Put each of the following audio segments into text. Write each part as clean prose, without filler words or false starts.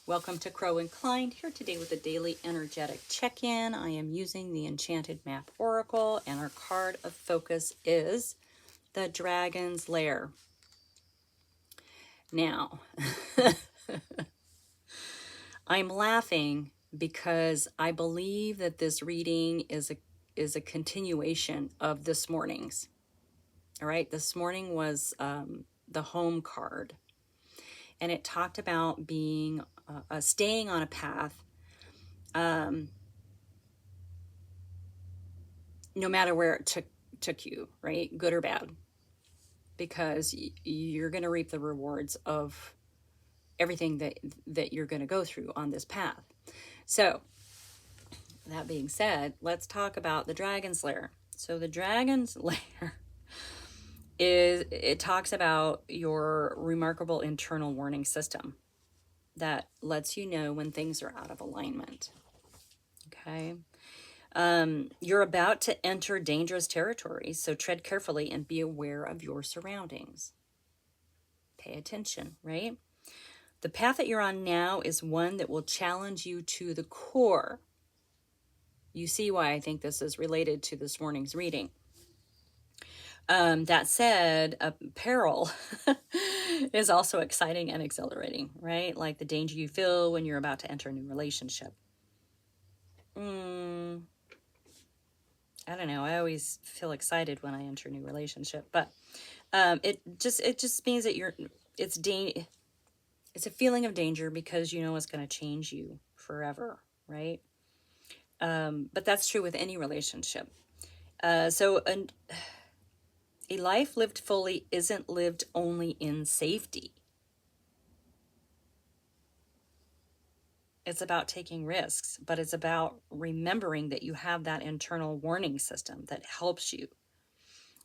Welcome to Crow Inclined, here today with a daily energetic check-in. I am using the Enchanted Map Oracle, and our card of focus is the Dragon's Lair. Now, I'm laughing because I believe that this reading is a continuation of this morning's. All right, this morning was the home card, and it talked about being staying on a path, no matter where it took you, right, good or bad, because you're going to reap the rewards of everything that you're going to go through on this path. So that being said, let's talk about the Dragon's Lair. So the Dragon's Lair it talks about your remarkable internal warning system that lets you know when things are out of alignment. Okay. You're about to enter dangerous territory, so tread carefully and be aware of your surroundings. Pay attention, right? The path that you're on now is one that will challenge you to the core. You see why I think this is related to this morning's reading. That said, peril is also exciting and exhilarating, right? Like the danger you feel when you're about to enter a new relationship. I don't know. I always feel excited when I enter a new relationship, but it just means that it's a feeling of danger because you know it's going to change you forever, right? But that's true with any relationship. So a life lived fully isn't lived only in safety. It's about taking risks, but it's about remembering that you have that internal warning system that helps you.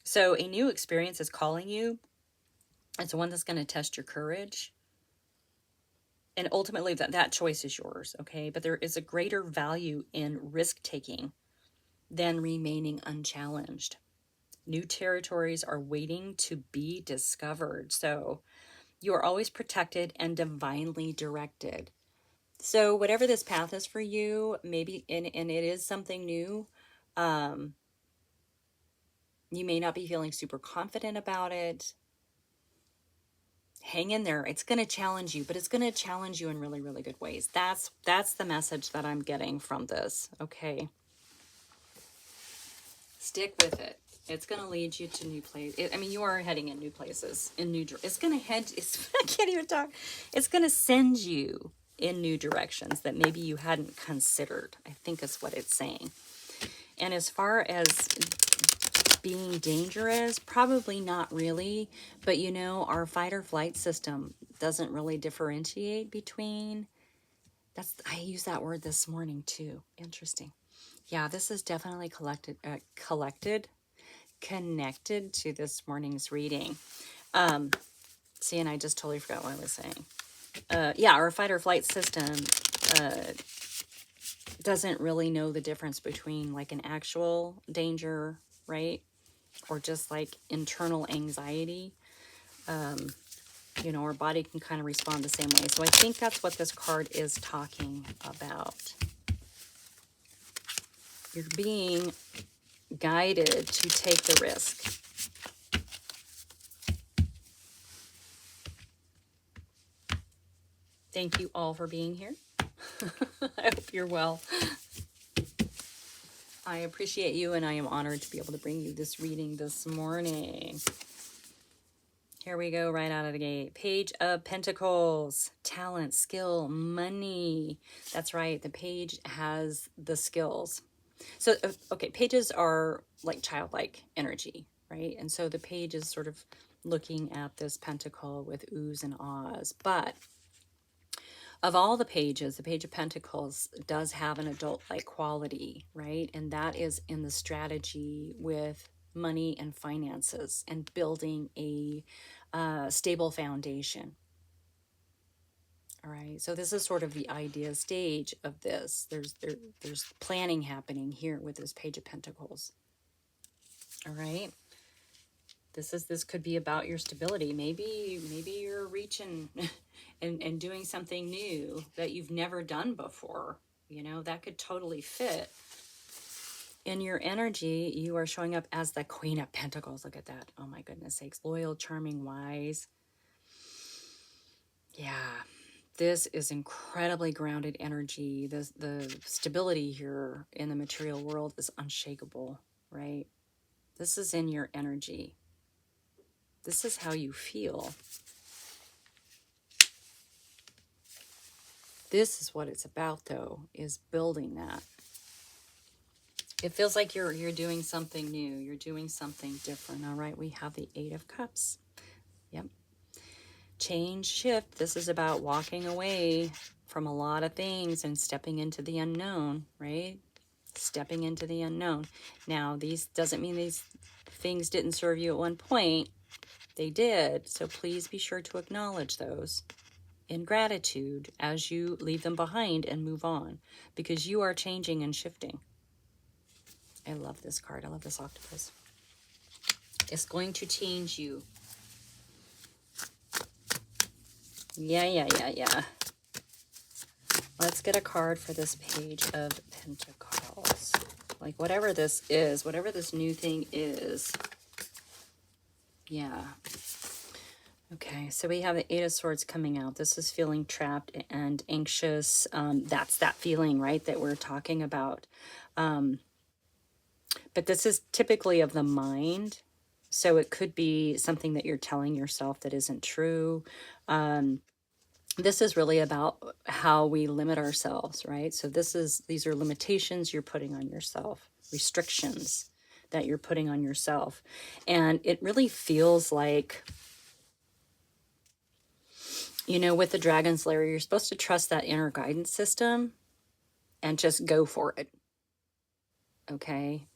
So a new experience is calling you. It's one that's going to test your courage. And ultimately that choice is yours, okay? But there is a greater value in risk-taking than remaining unchallenged. New territories are waiting to be discovered. So you are always protected and divinely directed. So whatever this path is for you, maybe, and it is something new, you may not be feeling super confident about it. Hang in there. It's going to challenge you, but it's going to challenge you in really, really good ways. That's the message that I'm getting from this. Okay. Stick with it. It's going to lead you to new places. I mean, you are heading in new places, it's going to I can't even talk. It's going to send you in new directions that maybe you hadn't considered, I think is what it's saying. And as far as being dangerous, probably not really, but you know, our fight or flight system doesn't really differentiate between, I used that word this morning too. Interesting. Yeah, this is definitely connected to this morning's reading. See, and I just totally forgot what I was saying. Yeah, our fight or flight system doesn't really know the difference between like an actual danger, right? Or just like internal anxiety. You know, our body can kind of respond the same way. So I think that's what this card is talking about. You're being guided to take the risk. Thank you all for being here. I hope you're well. I appreciate you, and I am honored to be able to bring you this reading this morning. Here we go, right out of the gate. Page of Pentacles, talent, skill, money. That's right, the page has the skills. So, okay, pages are like childlike energy, right? And so the page is sort of looking at this pentacle with oohs and ahs. But of all the pages, the Page of Pentacles does have an adult-like quality, right? And that is in the strategy with money and finances and building a stable foundation. All right, so this is sort of the idea stage of this. There's planning happening here with this Page of Pentacles. All right. This could be about your stability. Maybe you're reaching and doing something new that you've never done before. You know, that could totally fit. In your energy, you are showing up as the Queen of Pentacles. Look at that. Oh my goodness sakes. Loyal, charming, wise. Yeah. This is incredibly grounded energy. The stability here in the material world is unshakable, right? This is in your energy. This is how you feel. This is what it's about, though, is building that. It feels like you're doing something new. You're doing something different. All right, we have the Eight of Cups. Yep. Change, shift. This is about walking away from a lot of things and stepping into the unknown, right? Stepping into the unknown. Now, these doesn't mean these things didn't serve you at one point. They did. So please be sure to acknowledge those in gratitude as you leave them behind and move on, because you are changing and shifting. I love this card. I love this octopus. It's going to change you. Yeah. Let's get a card for this Page of Pentacles. Like whatever this is, whatever this new thing is. Yeah. Okay, so we have the Eight of Swords coming out. This is feeling trapped and anxious. That's that feeling, right, that we're talking about. But this is typically of the mind. So it could be something that you're telling yourself that isn't true. This is really about how we limit ourselves, right? So these are limitations you're putting on yourself, restrictions that you're putting on yourself. And it really feels like, you know, with the Dragon Slayer, you're supposed to trust that inner guidance system and just go for it. Okay?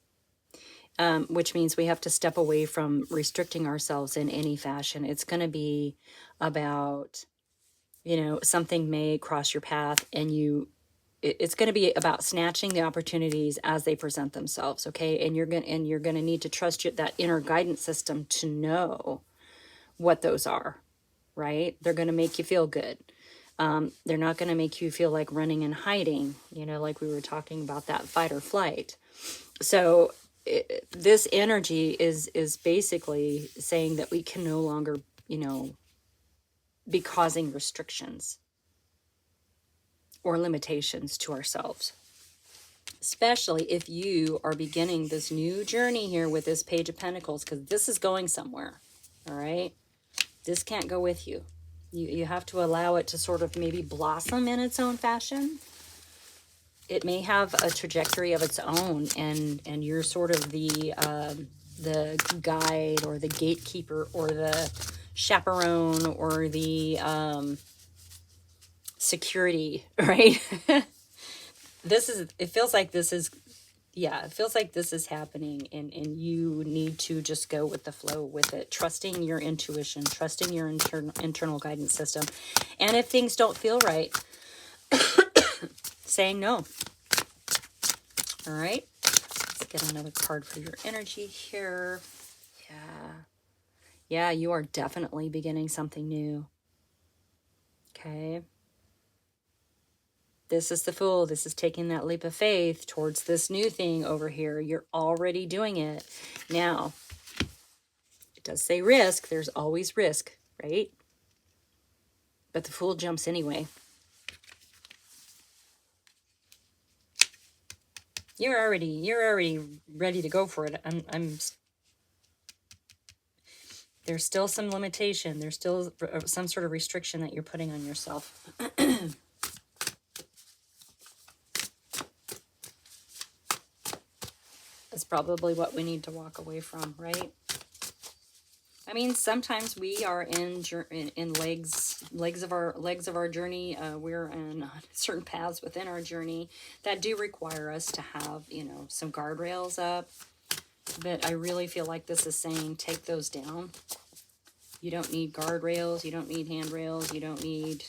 Which means we have to step away from restricting ourselves in any fashion. It's going to be about, you know, something may cross your path and it's going to be about snatching the opportunities as they present themselves. Okay. And you're going to need to trust that inner guidance system to know what those are, right? They're going to make you feel good. They're not going to make you feel like running and hiding, you know, like we were talking about that fight or flight. So this energy is basically saying that we can no longer, you know, be causing restrictions or limitations to ourselves, especially if you are beginning this new journey here with this Page of Pentacles, because this is going somewhere. All right, this can't go with you. You have to allow it to sort of maybe blossom in its own fashion. It may have a trajectory of its own, and you're sort of the guide or the gatekeeper or the chaperone or the security, right? It feels like this is happening, and you need to just go with the flow with it, trusting your intuition, trusting your internal guidance system. And if things don't feel right, saying no. All right, let's get another card for your energy here. Yeah, you are definitely beginning something new. Okay. This is the Fool. This is taking that leap of faith towards this new thing over here. You're already doing it. Now, it does say risk. There's always risk, right? But the Fool jumps anyway. You're already ready to go for it. There's still some limitation. There's still some sort of restriction that you're putting on yourself. That's probably what we need to walk away from, right? I mean, sometimes we are in legs of our journey. We're in certain paths within our journey that do require us to have, you know, some guardrails up. But I really feel like this is saying take those down. You don't need guardrails. You don't need handrails. You don't need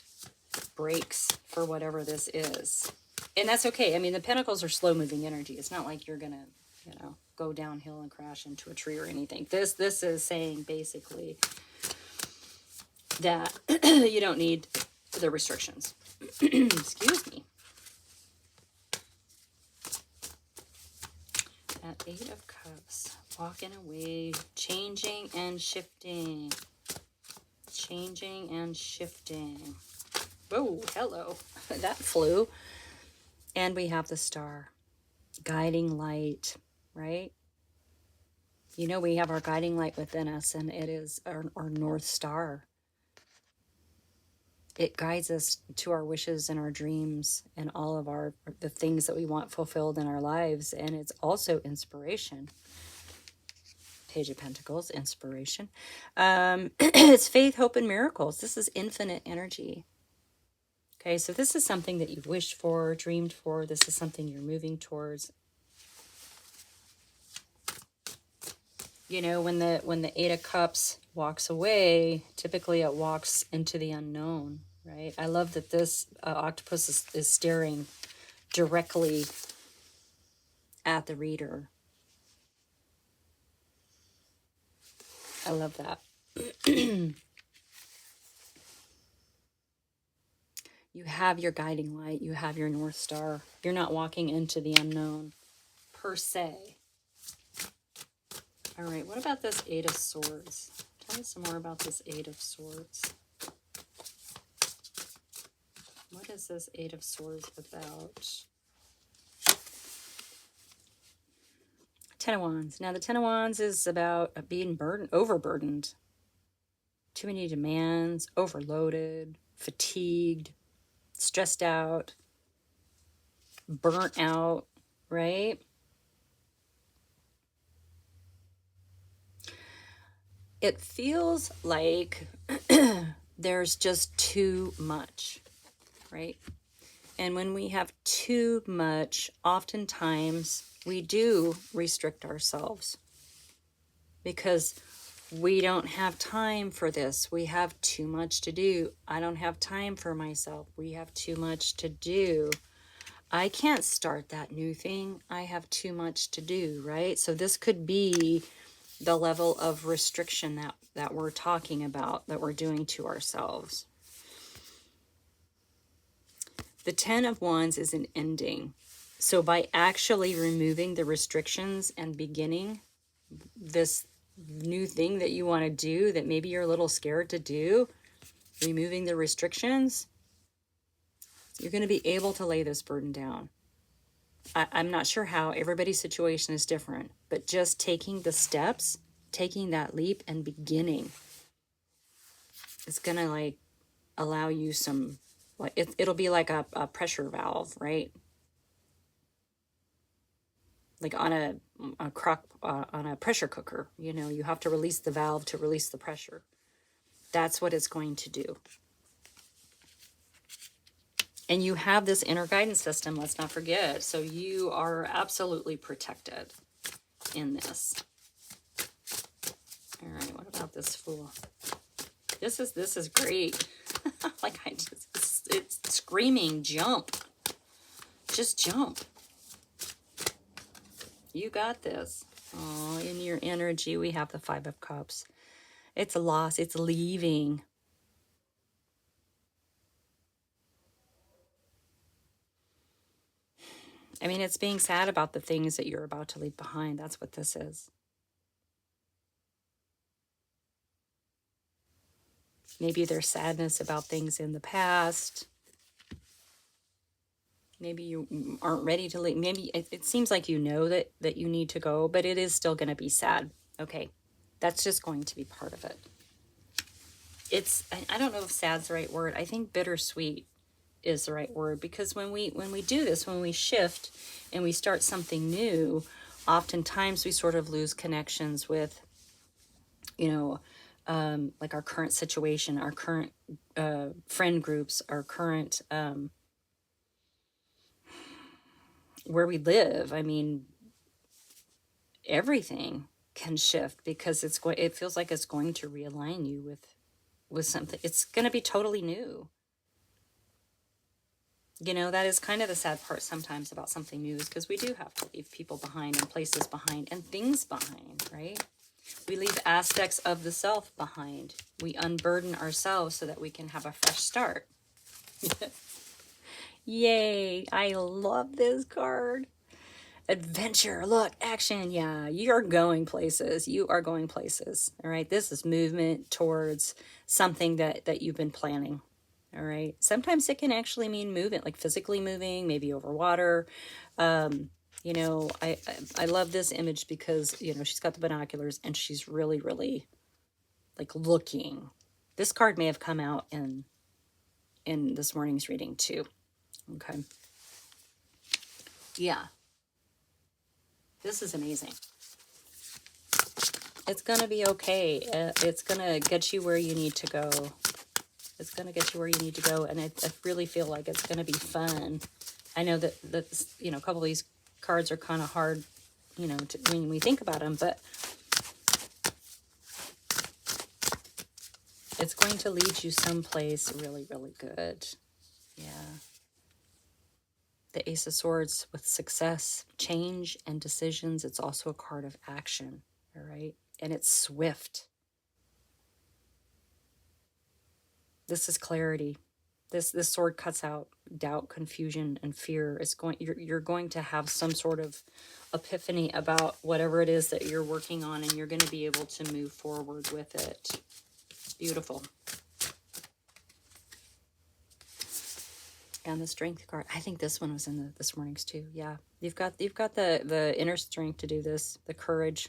brakes for whatever this is. And that's okay. I mean, the Pentacles are slow-moving energy. It's not like you're going to, you know, go downhill and crash into a tree or anything. This is saying basically that you don't need the restrictions. Excuse me. That Eight of Cups, walking away, changing and shifting. Changing and shifting. Oh, hello. That flew. And we have the Star, guiding light, right? You know, we have our guiding light within us, and it is our North Star. It guides us to our wishes and our dreams and all of the things that we want fulfilled in our lives. And it's also inspiration. Page of Pentacles, inspiration. It's faith, hope, and miracles. This is infinite energy. Okay, so this is something that you've wished for, dreamed for. This is something you're moving towards. You know, when the Eight of Cups walks away, typically it walks into the unknown, right? I love that this octopus is staring directly at the reader. I love that. You have your guiding light. You have your North Star. You're not walking into the unknown, per se. All right, what about this Eight of Swords? Tell me some more about this Eight of Swords. What is this Eight of Swords about? Ten of Wands. Now, the Ten of Wands is about being overburdened. Too many demands, overloaded, fatigued, stressed out, burnt out, right? It feels like there's just too much, right? And when we have too much, oftentimes we do restrict ourselves because we don't have time for this. We have too much to do. I don't have time for myself. We have too much to do. I can't start that new thing. I have too much to do, right? So this could be the level of restriction that we're talking about, that we're doing to ourselves. The Ten of Wands is an ending. So by actually removing the restrictions and beginning this new thing that you want to do that maybe you're a little scared to do, removing the restrictions, you're going to be able to lay this burden down. I'm not sure how. Everybody's situation is different, but just taking the steps, taking that leap and beginning, it's going to like allow you some, like it'll be like a pressure valve, right? Like on a crock, on a pressure cooker, you know, you have to release the valve to release the pressure. That's what it's going to do. And you have this inner guidance system, let's not forget. So you are absolutely protected in this. All right, what about this Fool? This is great. Like it's screaming, jump. Just jump. You got this. Oh, in your energy, we have the Five of Cups. It's a loss. It's leaving. I mean, it's being sad about the things that you're about to leave behind. That's what this is. Maybe there's sadness about things in the past. Maybe you aren't ready to leave. Maybe it seems like you know that you need to go, but it is still going to be sad. Okay, that's just going to be part of it. I don't know if sad's the right word. I think bittersweet is the right word, because when we do this, when we shift and we start something new, oftentimes we sort of lose connections with, you know, like our current situation, our current friend groups, our current where we live. I mean, everything can shift because it feels like it's going to realign you with something. It's going to be totally new. You know, that is kind of the sad part sometimes about something new, is because we do have to leave people behind and places behind and things behind, right? We leave aspects of the self behind. We unburden ourselves so that we can have a fresh start. Yay, I love this card. Adventure, look, action. Yeah, you're going places. You are going places. All right, this is movement towards something that you've been planning. All right, sometimes it can actually mean movement, like physically moving, maybe over water. You know, I love this image because, you know, she's got the binoculars and she's really, really like looking. This card may have come out in this morning's reading too. Okay. Yeah. This is amazing. It's going to be okay. It's going to get you where you need to go. It's going to get you where you need to go. And I really feel like it's going to be fun. I know that, you know, a couple of these cards are kind of hard, you know, when we think about them, but it's going to lead you someplace really, really good. Yeah. The Ace of Swords with success, change, and decisions. It's also a card of action, all right? And it's swift. This is clarity. This sword cuts out doubt, confusion, and fear. You're going to have some sort of epiphany about whatever it is that you're working on, and you're going to be able to move forward with it. Beautiful. And the strength card. I think this one was in this morning's too. Yeah, you've got the inner strength to do this, the courage,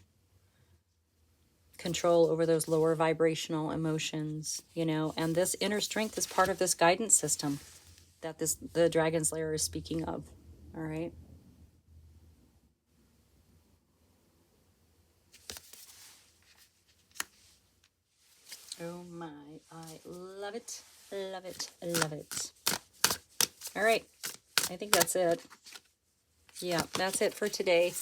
control over those lower vibrational emotions, you know. And this inner strength is part of this guidance system that the Dragon Slayer is speaking of. All right. Oh my, I love it, love it, love it. All right, I think that's it. Yeah, that's it for today.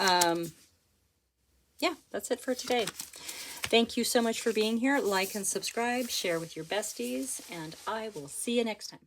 Yeah, that's it for today. Thank you so much for being here. Like and subscribe, share with your besties, and I will see you next time.